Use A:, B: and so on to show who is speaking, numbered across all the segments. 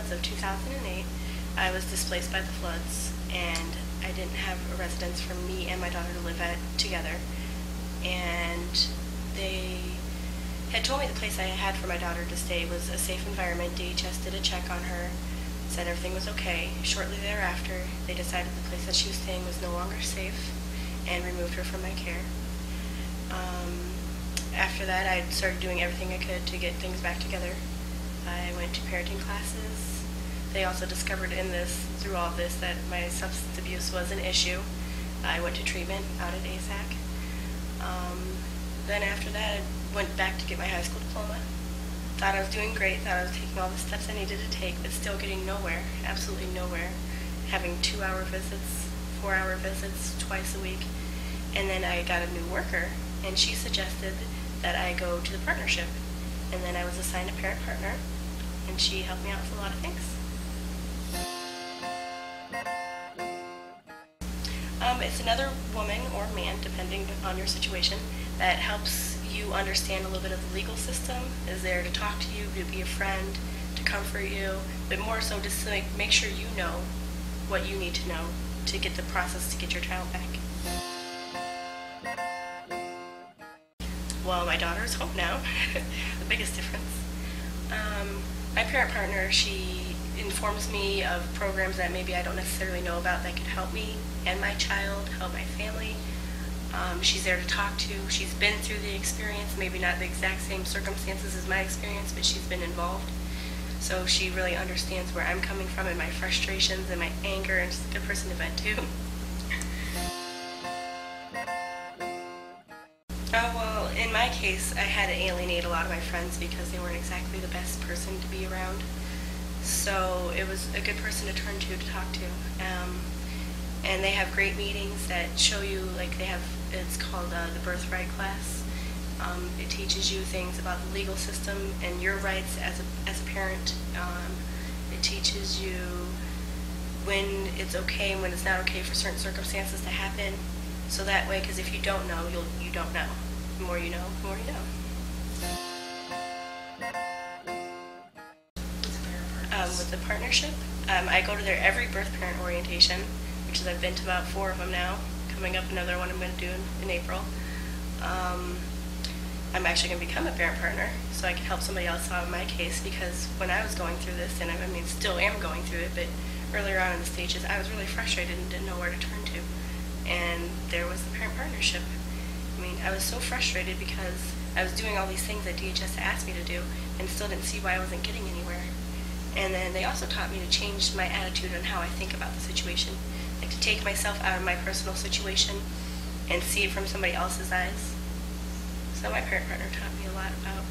A: floods of 2008. I was displaced by the floods, and I didn't have a residence for me and my daughter to live at together. And they had told me the place I had for my daughter to stay was a safe environment. DHS did a check on her, said everything was okay. Shortly thereafter, they decided the place that she was staying was no longer safe and removed her from my care. After that, I started doing everything I could to get things back together. I went to parenting classes. They also discovered through all this, that my substance abuse was an issue. I went to treatment out at ASAC. Then after that, I went back to get my high school diploma. Thought I was doing great, thought I was taking all the steps I needed to take, but still getting nowhere, absolutely nowhere. Having 2-hour visits, 4-hour visits twice a week. And then I got a new worker, and she suggested that I go to the partnership. And then I was assigned a parent partner, and she helped me out with a lot of things. It's another woman or man, depending on your situation, that helps you understand a little bit of the legal system, is there to talk to you, to be a friend, to comfort you, but more so just to make sure you know what you need to know to get the process to get your child back. Well, my daughter is home now, the biggest difference. My parent partner, she informs me of programs that maybe I don't necessarily know about that could help me and my child, help my family. She's there to talk to. She's been through the experience, maybe not the exact same circumstances as my experience, but she's been involved. So she really understands where I'm coming from and my frustrations and my anger, and she's a good person to vent to. Oh, well, in my case, I had to alienate a lot of my friends because they weren't exactly the best person to be around. So it was a good person to turn to talk to. And they have great meetings that show you, like it's called the Birthright class. It teaches you things about the legal system and your rights as a parent. It teaches you when it's okay and when it's not okay for certain circumstances to happen. So that way, because if you don't know, you don't know. The more you know, the more you know. With the partnership, I go to their every birth parent orientation, which is I've been to about 4 of them now. Coming up another one I'm going to do in April. I'm actually going to become a parent partner so I can help somebody else out in my case, because when I was going through this, and I mean still am going through it, but earlier on in the stages I was really frustrated and didn't know where to turn to. And there was the parent partnership. I mean, I was so frustrated because I was doing all these things that DHS asked me to do and still didn't see why I wasn't getting anywhere. And then they also taught me to change my attitude on how I think about the situation. Like to take myself out of my personal situation and see it from somebody else's eyes. So my parent partner taught me a lot about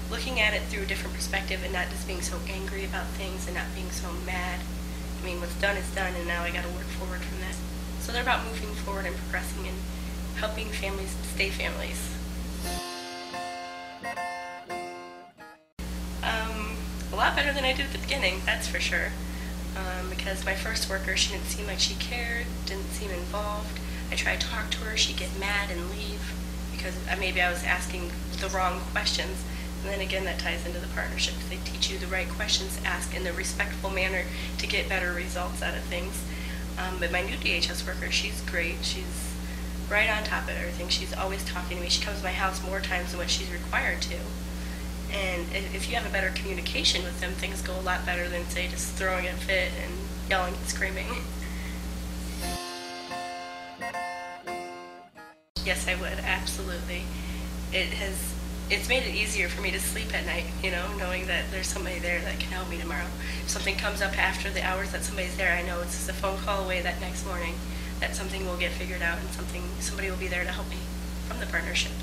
A: looking at it through a different perspective and not just being so angry about things and not being so mad. I mean, what's done is done, and now I got to work forward from that. So they're about moving forward and progressing and helping families stay families. A lot better than I did at the beginning, that's for sure. Because my first worker, she didn't seem like she cared, didn't seem involved. I tried to talk to her, she'd get mad and leave because maybe I was asking the wrong questions. And then again, that ties into the partnership. They teach you the right questions to ask in the respectful manner to get better results out of things. But my new DHS worker, she's great. She's right on top of everything. She's always talking to me. She comes to my house more times than what she's required to. And if you have a better communication with them, things go a lot better than, say, just throwing a fit and yelling and screaming. Yes, I would, absolutely. It's made it easier for me to sleep at night, you know, knowing that there's somebody there that can help me tomorrow. If something comes up after the hours that somebody's there, I know it's just a phone call away that next morning that something will get figured out and somebody will be there to help me from the partnership.